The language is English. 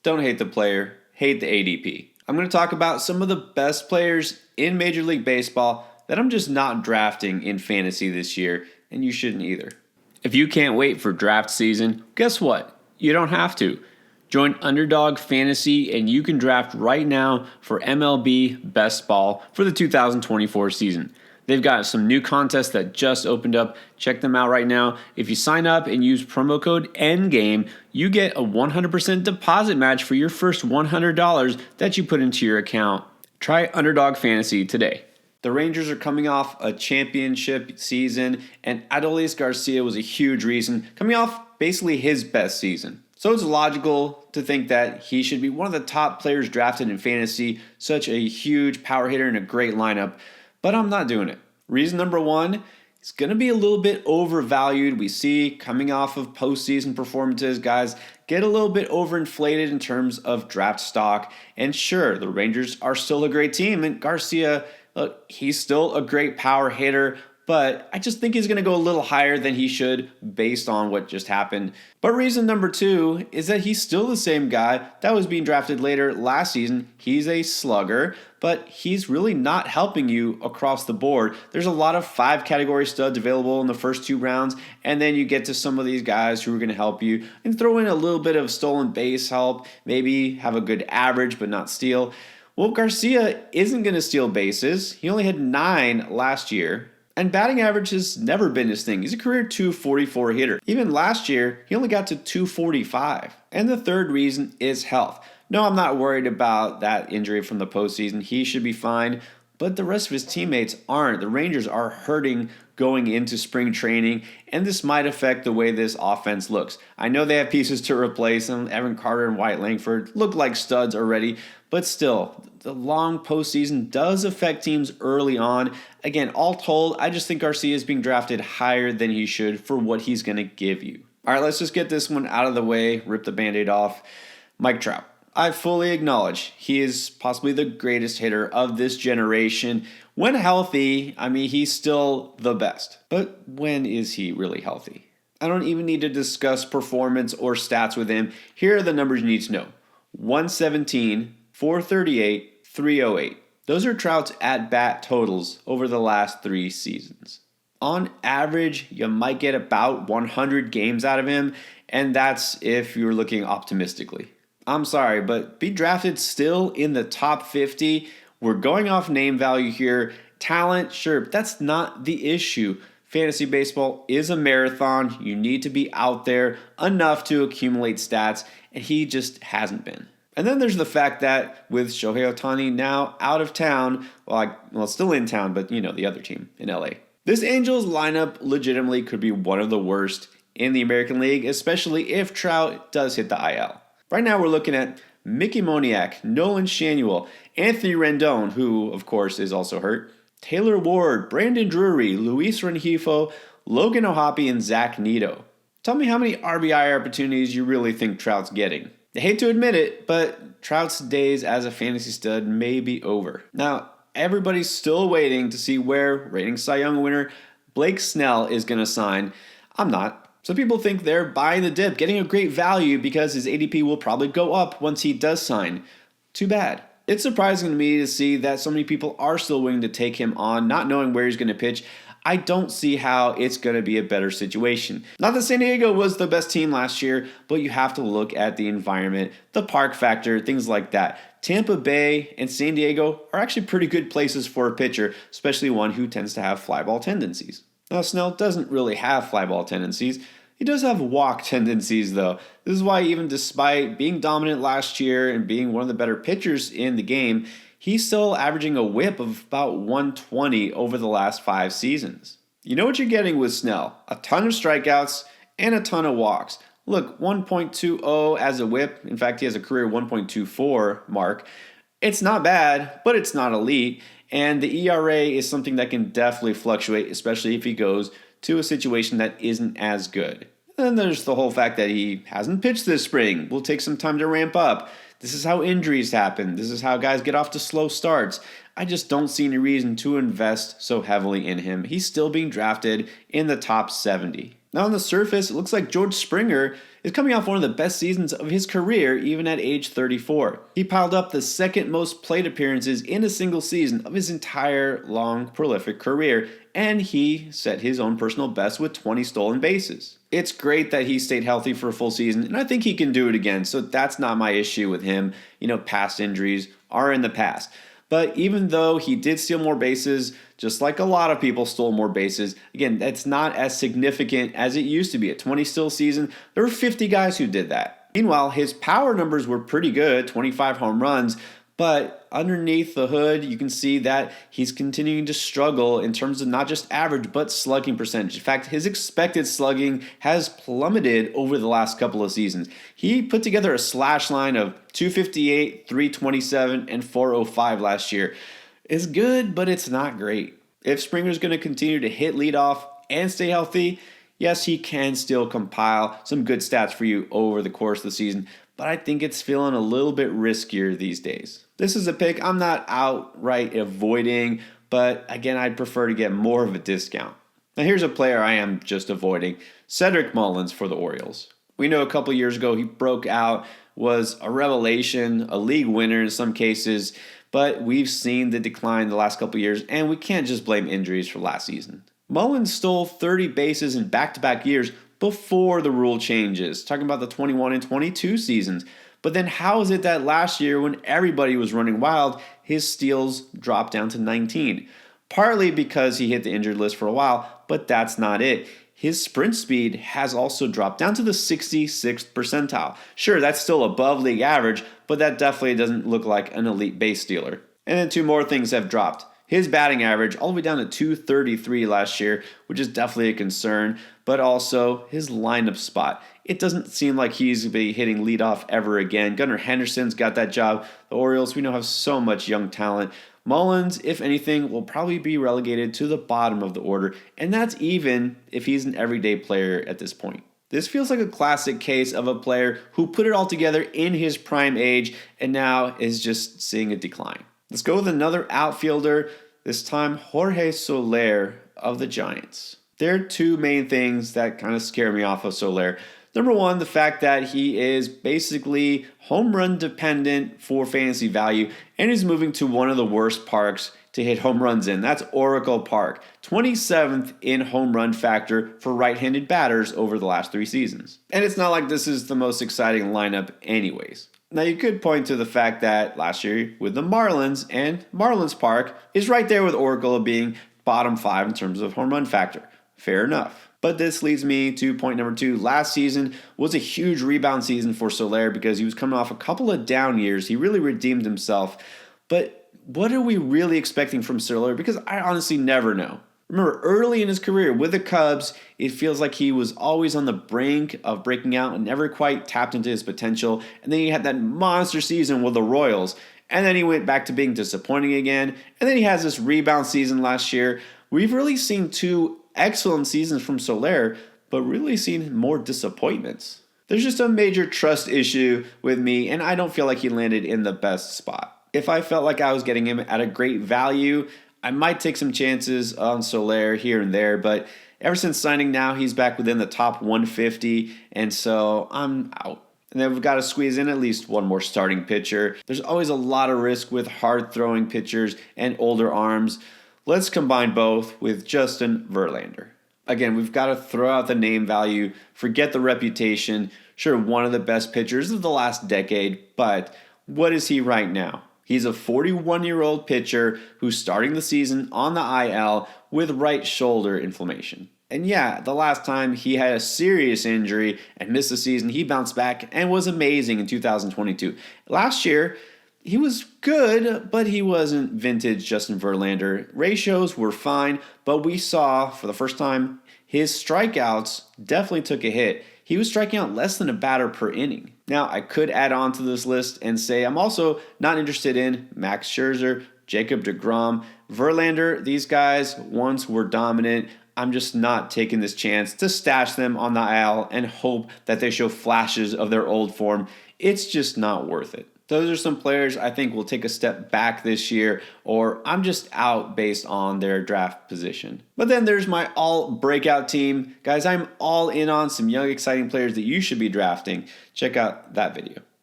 don't hate the player, hate the ADP. I'm going to talk about some of the best players in Major League Baseball that I'm just not drafting in fantasy this year, and you shouldn't either. If you can't wait for draft season, guess what? You don't have to. Join Underdog Fantasy and you can draft right now for MLB Best Ball for the 2024 season. They've got some new contests that just opened up. Check them out right now. If you sign up and use promo code Endgame, you get a 100% deposit match for your first $100 that you put into your account. Try Underdog Fantasy today. The Rangers are coming off a championship season, and Adolis Garcia was a huge reason, coming off basically his best season. So it's logical to think that he should be one of the top players drafted in fantasy, such a huge power hitter and a great lineup, but I'm not doing it. Reason number one, he's going to be a little bit overvalued. We see coming off of postseason performances, guys get a little bit overinflated in terms of draft stock. And sure, the Rangers are still a great team, and Garcia, look, he's still a great power hitter, but I just think he's going to go a little higher than he should based on what just happened. But reason number two is that he's still the same guy that was being drafted later last season. He's a slugger, but he's really not helping you across the board. There's a lot of 5-category studs available in the first 2 rounds, and then you get to some of these guys who are going to help you and throw in a little bit of stolen base help, maybe have a good average but not steal. Well, Garcia isn't going to steal bases. He only had 9 last year. And batting average has never been his thing. He's a career 244 hitter. Even last year, he only got to 245. And the third reason is health. No, I'm not worried about that injury from the postseason. He should be fine. But the rest of his teammates aren't. The Rangers are hurting going into spring training, and this might affect the way this offense looks. I know they have pieces to replace them. Evan Carter and Wyatt Langford look like studs already, but still, the long postseason does affect teams early on. Again, all told, I just think Garcia is being drafted higher than he should for what he's going to give you. All right, let's just get this one out of the way, rip the Band-Aid off. Mike Trout. I fully acknowledge he is possibly the greatest hitter of this generation. When healthy, he's still the best. But when is he really healthy? I don't even need to discuss performance or stats with him. Here are the numbers you need to know. 117, 438, 308. Those are Trout's at-bat totals over the last 3 seasons. On average, you might get about 100 games out of him, and that's if you're looking optimistically. I'm sorry, but be drafted still in the top 50. We're going off name value here. Talent, sure, but that's not the issue. Fantasy baseball is a marathon. You need to be out there enough to accumulate stats, and he just hasn't been. And then there's the fact that with Shohei Ohtani now out of town, still in town, but the other team in LA. This Angels lineup legitimately could be one of the worst in the American League, especially if Trout does hit the IL. Right now we're looking at Mickey Moniak, Nolan Schanuel, Anthony Rendon, who of course is also hurt, Taylor Ward, Brandon Drury, Luis Rengifo, Logan O'Hoppe, and Zach Neto. Tell me how many RBI opportunities you really think Trout's getting. I hate to admit it, but Trout's days as a fantasy stud may be over. Now, everybody's still waiting to see where reigning Cy Young winner Blake Snell is going to sign. I'm not. Some people think they're buying the dip, getting a great value because his ADP will probably go up once he does sign. Too bad. It's surprising to me to see that so many people are still willing to take him on, not knowing where he's going to pitch. I don't see how it's going to be a better situation. Not that San Diego was the best team last year, but you have to look at the environment, the park factor, things like that. Tampa Bay and San Diego are actually pretty good places for a pitcher, especially one who tends to have fly ball tendencies. Now, Snell doesn't really have fly ball tendencies. He does have walk tendencies, though. This is why even despite being dominant last year and being one of the better pitchers in the game, he's still averaging a whip of about 120 over the last 5 seasons. You know what you're getting with Snell. A ton of strikeouts and a ton of walks. Look, 1.20 as a whip. In fact, he has a career 1.24 mark. It's not bad, but it's not elite. And the ERA is something that can definitely fluctuate, especially if he goes to a situation that isn't as good. Then there's the whole fact that he hasn't pitched this spring. Will take some time to ramp up. This is how injuries happen. This is how guys get off to slow starts. I just don't see any reason to invest so heavily in him. He's still being drafted in the top 70. Now on the surface, it looks like George Springer is coming off one of the best seasons of his career even at age 34. He piled up the second most plate appearances in a single season of his entire long, prolific career, and he set his own personal best with 20 stolen bases. It's great that he stayed healthy for a full season, and I think he can do it again, so that's not my issue with him. Past injuries are in the past. But even though he did steal more bases, just like a lot of people stole more bases, again, that's not as significant as it used to be. A 20 steal season, there were 50 guys who did that. Meanwhile, his power numbers were pretty good, 25 home runs, but underneath the hood, you can see that he's continuing to struggle in terms of not just average, but slugging percentage. In fact, his expected slugging has plummeted over the last couple of seasons. He put together a slash line of 258, 327, and 405 last year. It's good, but it's not great. If Springer's going to continue to hit leadoff and stay healthy, yes, he can still compile some good stats for you over the course of the season, but I think it's feeling a little bit riskier these days. This is a pick I'm not outright avoiding, but again, I'd prefer to get more of a discount. Now here's a player I am just avoiding, Cedric Mullins for the Orioles. We know a couple years ago he broke out, was a revelation, a league winner in some cases, but we've seen the decline the last couple years, and we can't just blame injuries for last season. Mullins stole 30 bases in back-to-back years before the rule changes, talking about the 21 and 22 seasons. But then how is it that last year, when everybody was running wild, his steals dropped down to 19? Partly because he hit the injured list for a while, but that's not it. His sprint speed has also dropped down to the 66th percentile. Sure, that's still above league average, but that definitely doesn't look like an elite base stealer. And then two more things have dropped. His batting average all the way down to 233 last year, which is definitely a concern, but also his lineup spot. It doesn't seem like he's going to be hitting leadoff ever again. Gunnar Henderson's got that job. The Orioles, we know, have so much young talent. Mullins, if anything, will probably be relegated to the bottom of the order, and that's even if he's an everyday player at this point. This feels like a classic case of a player who put it all together in his prime age and now is just seeing a decline. Let's go with another outfielder, this time Jorge Soler of the Giants. There are two main things that kind of scare me off of Soler. Number one, the fact that he is basically home run dependent for fantasy value and is moving to one of the worst parks to hit home runs in. That's Oracle Park, 27th in home run factor for right-handed batters over the last 3 seasons. And it's not like this is the most exciting lineup anyways. Now, you could point to the fact that last year with the Marlins, and Marlins Park is right there with Oracle being bottom 5 in terms of home run factor. Fair enough. But this leads me to point number 2. Last season was a huge rebound season for Soler because he was coming off a couple of down years. He really redeemed himself. But what are we really expecting from Soler? Because I honestly never know. Remember, early in his career with the Cubs, it feels like he was always on the brink of breaking out and never quite tapped into his potential. And then he had that monster season with the Royals. And then he went back to being disappointing again. And then he has this rebound season last year. We've really seen 2 excellent seasons from Soler, but really seen more disappointments. There's just a major trust issue with me, and I don't feel like he landed in the best spot. If I felt like I was getting him at a great value, I might take some chances on Soler here and there, but ever since signing now, he's back within the top 150, and so I'm out. And then we've got to squeeze in at least one more starting pitcher. There's always a lot of risk with hard-throwing pitchers and older arms. Let's combine both with Justin Verlander. Again, we've got to throw out the name value, forget the reputation. Sure, one of the best pitchers of the last decade, but what is he right now? He's a 41-year-old pitcher who's starting the season on the IL with right shoulder inflammation. And yeah, the last time he had a serious injury and missed the season, he bounced back and was amazing in 2022. Last year, he was good, but he wasn't vintage Justin Verlander. Ratios were fine, but we saw for the first time his strikeouts definitely took a hit. He was striking out less than a batter per inning. Now, I could add on to this list and say I'm also not interested in Max Scherzer, Jacob deGrom, Verlander. These guys once were dominant. I'm just not taking this chance to stash them on the IL and hope that they show flashes of their old form it's just not worth it. Those are some players I think will take a step back this year, or I'm just out based on their draft position. But then there's my all breakout team. Guys, I'm all in on some young, exciting players that you should be drafting. Check out that video.